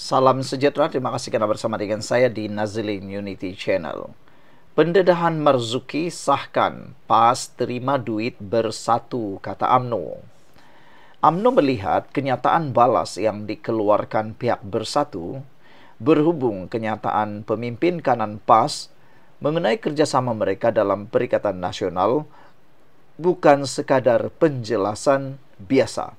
Salam sejahtera, terima kasih karena bersama dengan saya di Nazilin Unity Channel. Pendedahan Marzuki sahkan, PAS terima duit bersatu, kata UMNO. UMNO melihat kenyataan balas yang dikeluarkan pihak bersatu berhubung kenyataan pemimpin kanan PAS mengenai kerjasama mereka dalam Perikatan Nasional bukan sekadar penjelasan biasa.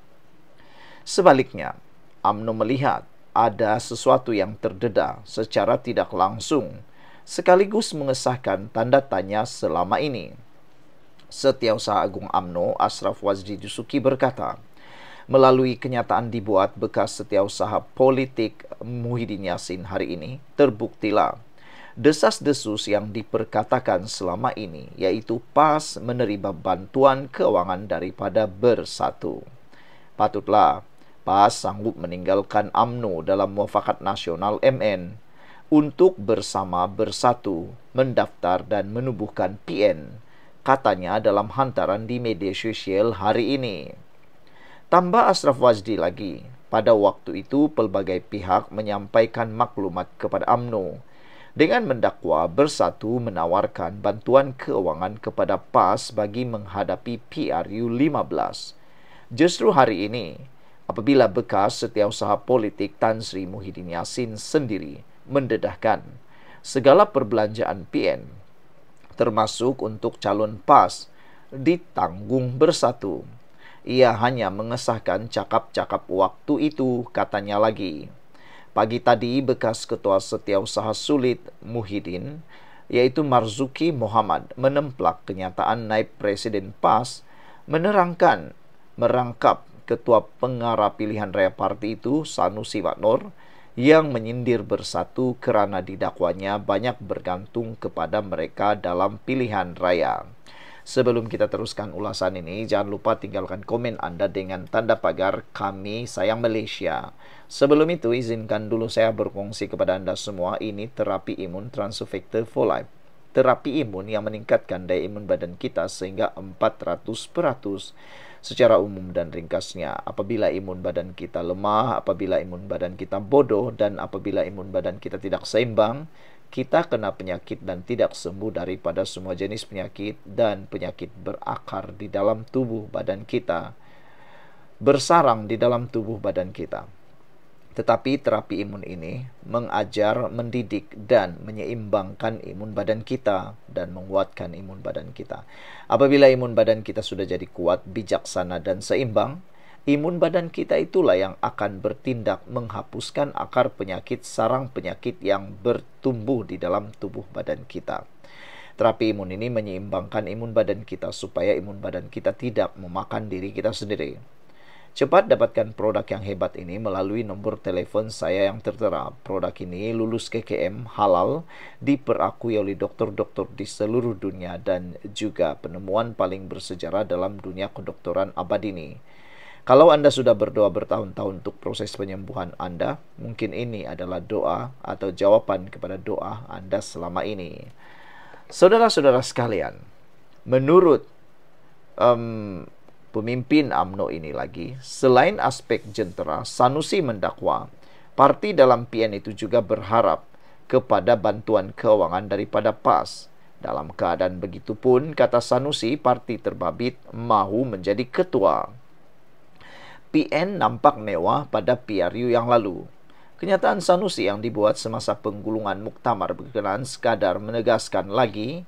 Sebaliknya, UMNO melihat ada sesuatu yang terdedah secara tidak langsung, sekaligus mengesahkan tanda tanya selama ini. Setiausaha Agung UMNO, Ashraf Wazdi Dusuki berkata, melalui kenyataan dibuat bekas setiausaha politik Muhyiddin Yassin hari ini, terbuktilah desas-desus yang diperkatakan selama ini, yaitu PAS menerima bantuan keuangan daripada Bersatu. Patutlah PAS sanggup meninggalkan UMNO dalam Muafakat Nasional MN untuk bersama Bersatu mendaftar dan menubuhkan PN, katanya dalam hantaran di media sosial hari ini. Tambah Ashraf Wazdi lagi, pada waktu itu pelbagai pihak menyampaikan maklumat kepada UMNO dengan mendakwa Bersatu menawarkan bantuan keuangan kepada PAS bagi menghadapi PRU 15. Justru hari ini, apabila bekas setiausaha politik Tan Sri Muhyiddin Yassin sendiri mendedahkan segala perbelanjaan PN, termasuk untuk calon PAS, ditanggung Bersatu. Ia hanya mengesahkan cakap-cakap waktu itu, katanya lagi. Pagi tadi, bekas ketua setiausaha sulit Muhyiddin, yaitu Marzuki Muhammad, menemplak kenyataan naib Presiden PAS, merangkap ketua pengarah pilihan raya parti itu, Sanusi Waknor, yang menyindir Bersatu kerana didakwanya banyak bergantung kepada mereka dalam pilihan raya. Sebelum kita teruskan ulasan ini, jangan lupa tinggalkan komen Anda dengan tanda pagar Kami Sayang Malaysia. Sebelum itu, izinkan dulu saya berkongsi kepada Anda semua, ini terapi imun Transufactor for Life. Terapi imun yang meningkatkan daya imun badan kita sehingga 400% secara umum dan ringkasnya. Apabila imun badan kita lemah, apabila imun badan kita bodoh, dan apabila imun badan kita tidak seimbang, kita kena penyakit dan tidak sembuh daripada semua jenis penyakit, dan penyakit berakar di dalam tubuh badan kita, bersarang di dalam tubuh badan kita. Tetapi terapi imun ini mengajar, mendidik, dan menyeimbangkan imun badan kita dan menguatkan imun badan kita. Apabila imun badan kita sudah jadi kuat, bijaksana, dan seimbang, imun badan kita itulah yang akan bertindak menghapuskan akar penyakit, sarang penyakit yang bertumbuh di dalam tubuh badan kita. Terapi imun ini menyeimbangkan imun badan kita supaya imun badan kita tidak memakan diri kita sendiri. Cepat dapatkan produk yang hebat ini melalui nombor telefon saya yang tertera. Produk ini lulus KKM, halal, diperakui oleh dokter-dokter di seluruh dunia, dan juga penemuan paling bersejarah dalam dunia kedokteran abad ini. Kalau Anda sudah berdoa bertahun-tahun untuk proses penyembuhan Anda, mungkin ini adalah doa atau jawaban kepada doa Anda selama ini. Saudara-saudara sekalian, menurut pemimpin UMNO ini lagi, selain aspek jentera, Sanusi mendakwa parti dalam PN itu juga berharap kepada bantuan keuangan daripada PAS. Dalam keadaan begitu pun, kata Sanusi, parti terbabit mahu menjadi ketua. PN nampak mewah pada PRU yang lalu. Kenyataan Sanusi yang dibuat semasa penggulungan muktamar berkenaan sekadar menegaskan lagi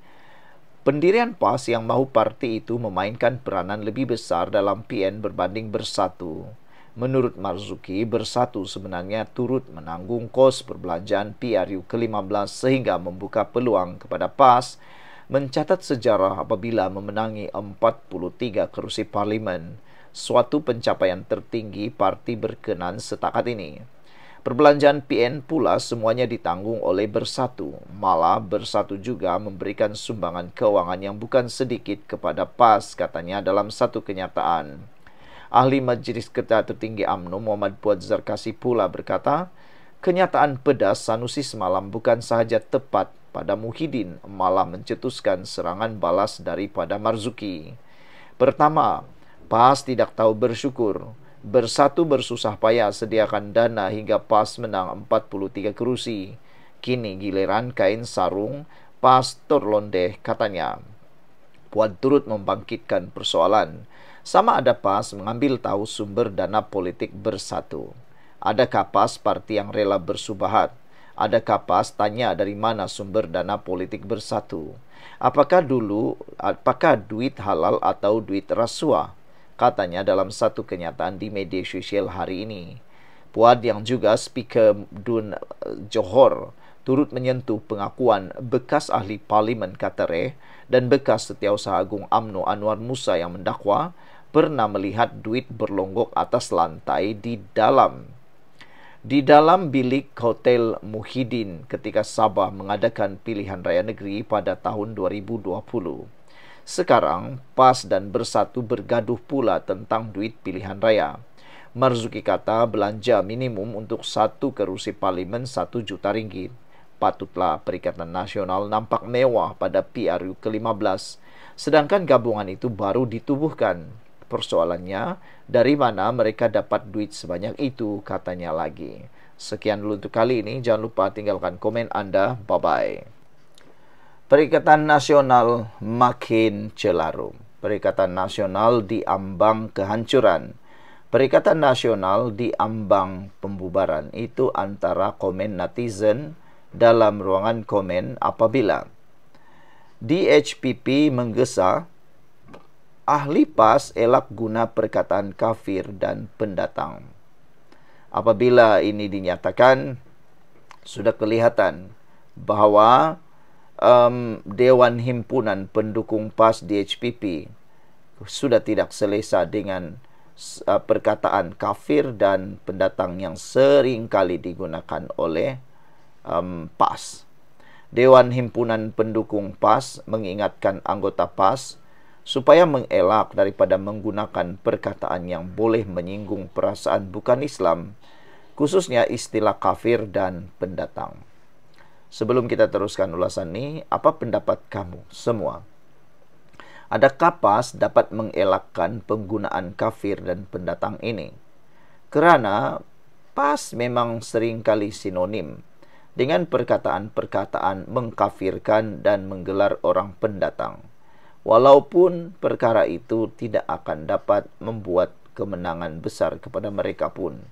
pendirian PAS yang mahu parti itu memainkan peranan lebih besar dalam PN berbanding Bersatu. Menurut Marzuki, Bersatu sebenarnya turut menanggung kos perbelanjaan PRU ke-15 sehingga membuka peluang kepada PAS mencatat sejarah apabila memenangi 43 kerusi parlimen, suatu pencapaian tertinggi parti berkenan setakat ini. Perbelanjaan PN pula semuanya ditanggung oleh Bersatu. Malah Bersatu juga memberikan sumbangan keuangan yang bukan sedikit kepada PAS, katanya dalam satu kenyataan. Ahli Majlis Ketua Tertinggi UMNO Muhammad Puad Zarkasi pula berkata, kenyataan pedas Sanusi semalam bukan sahaja tepat pada Muhyiddin, malah mencetuskan serangan balas daripada Marzuki. Pertama, PAS tidak tahu bersyukur. Bersatu bersusah payah sediakan dana hingga PAS menang 43 kursi. Kini giliran kain sarung Pastor Londeh, katanya. Puan turut membangkitkan persoalan. Sama ada PAS mengambil tahu sumber dana politik bersatu. Adakah PAS parti yang rela bersubahat? Adakah PAS tanya dari mana sumber dana politik bersatu? Apakah duit halal atau duit rasuah? Katanya dalam satu kenyataan di media sosial hari ini. Puan yang juga Speaker Dun Johor turut menyentuh pengakuan bekas ahli parlimen Qatar dan bekas Setiausaha Agung UMNO Anwar Musa yang mendakwa pernah melihat duit berlonggok atas lantai di dalam bilik Hotel Muhyiddin ketika Sabah mengadakan pilihan raya negeri pada tahun 2020. Sekarang, PAS dan Bersatu bergaduh pula tentang duit pilihan raya. Marzuki kata belanja minimum untuk satu kerusi parlimen 1 juta ringgit. Patutlah Perikatan Nasional nampak mewah pada PRU ke-15, sedangkan gabungan itu baru ditubuhkan. Persoalannya, dari mana mereka dapat duit sebanyak itu, katanya lagi. Sekian dulu untuk kali ini. Jangan lupa tinggalkan komen Anda. Bye-bye. Perikatan Nasional makin celarum. Perikatan Nasional diambang kehancuran. Perikatan Nasional diambang pembubaran. Itu antara komen netizen dalam ruangan komen apabila DHPP menggesa ahli PAS elak guna perkataan kafir dan pendatang. Apabila ini dinyatakan, sudah kelihatan bahawa Dewan Himpunan Pendukung PAS DHPP sudah tidak selesa dengan perkataan kafir dan pendatang yang sering kali digunakan oleh PAS. Dewan Himpunan Pendukung PAS mengingatkan anggota PAS supaya mengelak daripada menggunakan perkataan yang boleh menyinggung perasaan bukan Islam, khususnya istilah kafir dan pendatang. Sebelum kita teruskan ulasan ini, apa pendapat kamu semua? Adakah PAS dapat mengelakkan penggunaan kafir dan pendatang ini? Kerana PAS memang seringkali sinonim dengan perkataan-perkataan mengkafirkan dan menggelar orang pendatang. Walaupun perkara itu tidak akan dapat membuat kemenangan besar kepada mereka pun,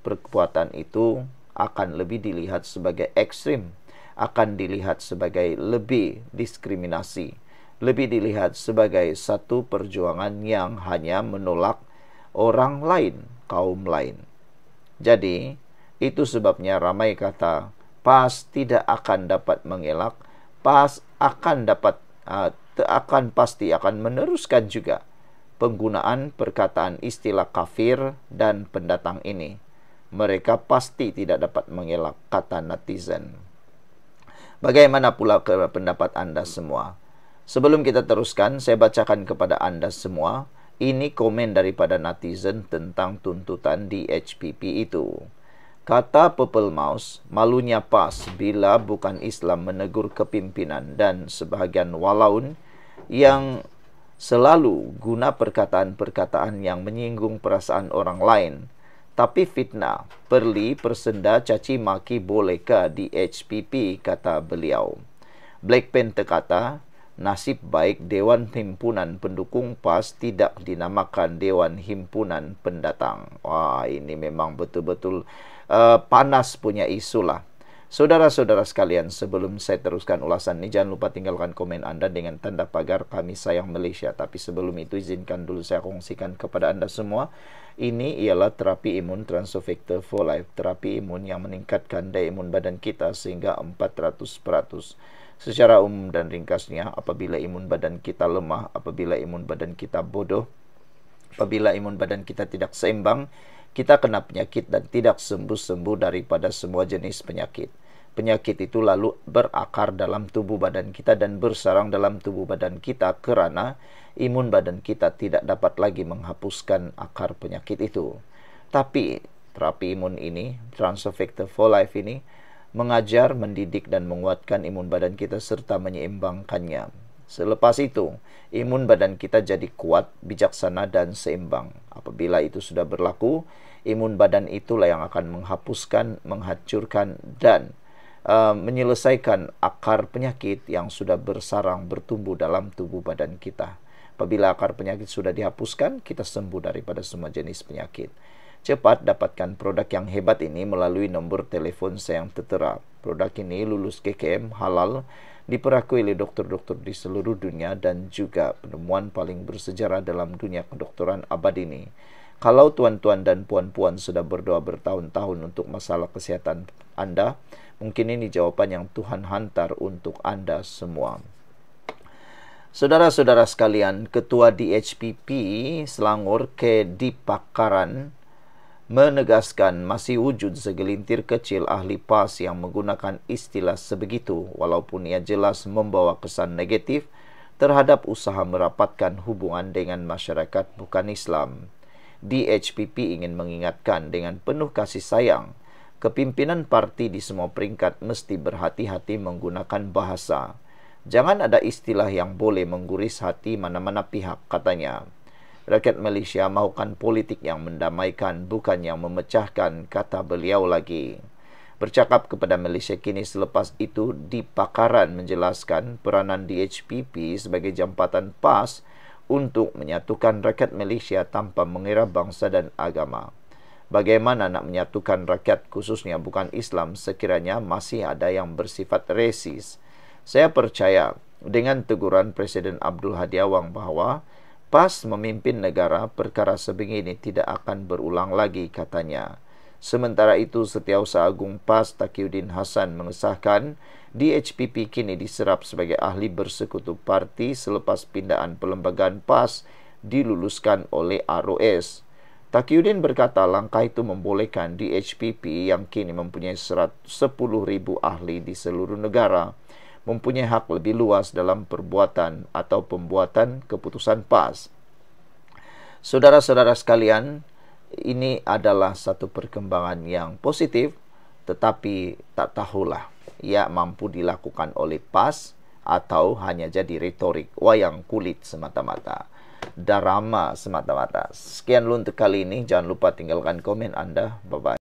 perbuatan itu akan lebih dilihat sebagai ekstrim, akan dilihat sebagai lebih diskriminasi, lebih dilihat sebagai satu perjuangan yang hanya menolak orang lain, kaum lain. Jadi, itu sebabnya ramai kata, PAS tidak akan dapat mengelak, PAS pasti akan meneruskan juga penggunaan perkataan istilah kafir dan pendatang ini. Mereka pasti tidak dapat mengelak, kata netizen. Bagaimana pula pendapat Anda semua? Sebelum kita teruskan, saya bacakan kepada Anda semua. Ini komen daripada netizen tentang tuntutan DHPP itu. Kata Purple Mouse, malunya PAS bila bukan Islam menegur kepimpinan dan sebahagian walaun yang selalu guna perkataan-perkataan yang menyinggung perasaan orang lain. Tapi fitnah, perli, persenda, caci maki bolehkah di HPP, kata beliau. Black Panther kata, nasib baik Dewan Himpunan Pendukung PAS tidak dinamakan Dewan Himpunan Pendatang. Wah, ini memang betul-betul panas punya isu lah. Saudara-saudara sekalian, sebelum saya teruskan ulasan ini, jangan lupa tinggalkan komen Anda dengan tanda pagar Kami Sayang Malaysia. Tapi sebelum itu, izinkan dulu saya kongsikan kepada Anda semua. Ini ialah terapi imun Transofector for Life. Terapi imun yang meningkatkan daya imun badan kita sehingga 400%. Secara umum dan ringkasnya, apabila imun badan kita lemah, apabila imun badan kita bodoh, apabila imun badan kita tidak seimbang, kita kena penyakit dan tidak sembuh-sembuh daripada semua jenis penyakit. Penyakit itu lalu berakar dalam tubuh badan kita dan bersarang dalam tubuh badan kita kerana imun badan kita tidak dapat lagi menghapuskan akar penyakit itu. Tapi terapi imun ini, Transofector for Life ini, mengajar, mendidik dan menguatkan imun badan kita serta menyeimbangkannya. Selepas itu, imun badan kita jadi kuat, bijaksana, dan seimbang. Apabila itu sudah berlaku, imun badan itulah yang akan menghapuskan, menghancurkan, dan menyelesaikan akar penyakit yang sudah bersarang bertumbuh dalam tubuh badan kita. Apabila akar penyakit sudah dihapuskan, kita sembuh daripada semua jenis penyakit. Cepat dapatkan produk yang hebat ini melalui nombor telefon saya yang tertera. Produk ini lulus KKM halal, diperakui oleh dokter-dokter di seluruh dunia, dan juga penemuan paling bersejarah dalam dunia kedokteran abad ini. Kalau tuan-tuan dan puan-puan sudah berdoa bertahun-tahun untuk masalah kesehatan Anda, mungkin ini jawaban yang Tuhan hantar untuk Anda semua. Saudara-saudara sekalian, Ketua DHPP Selangor Kedipakaran menegaskan masih wujud segelintir kecil ahli PAS yang menggunakan istilah sebegitu, walaupun ia jelas membawa kesan negatif terhadap usaha merapatkan hubungan dengan masyarakat bukan Islam. DHPP ingin mengingatkan dengan penuh kasih sayang, kepimpinan parti di semua peringkat mesti berhati-hati menggunakan bahasa. Jangan ada istilah yang boleh mengguris hati mana-mana pihak, katanya. Rakyat Malaysia mahukan politik yang mendamaikan, bukan yang memecahkan, kata beliau lagi. Bercakap kepada Malaysia Kini selepas itu, Dipakaran menjelaskan peranan DHPP sebagai jambatan PAS untuk menyatukan rakyat Malaysia tanpa mengira bangsa dan agama. Bagaimana nak menyatukan rakyat, khususnya bukan Islam, sekiranya masih ada yang bersifat resis? Saya percaya dengan teguran Presiden Abdul Hadi Awang bahawa PAS memimpin negara, perkara sebegini tidak akan berulang lagi, katanya. Sementara itu, Setiausaha Agung PAS Taqiyuddin Hasan mengesahkan DHPP kini diserap sebagai ahli bersekutu parti selepas pindaan perlembagaan PAS diluluskan oleh ROS. Taqiyuddin berkata langkah itu membolehkan DHPP yang kini mempunyai 10,000 ahli di seluruh negara mempunyai hak lebih luas dalam perbuatan atau pembuatan keputusan PAS. Saudara-saudara sekalian, ini adalah satu perkembangan yang positif, tetapi tak tahulah ia mampu dilakukan oleh PAS atau hanya jadi retorik, wayang kulit semata-mata, drama semata-mata. Sekian dulu untuk kali ini. Jangan lupa tinggalkan komen Anda. Bye-bye.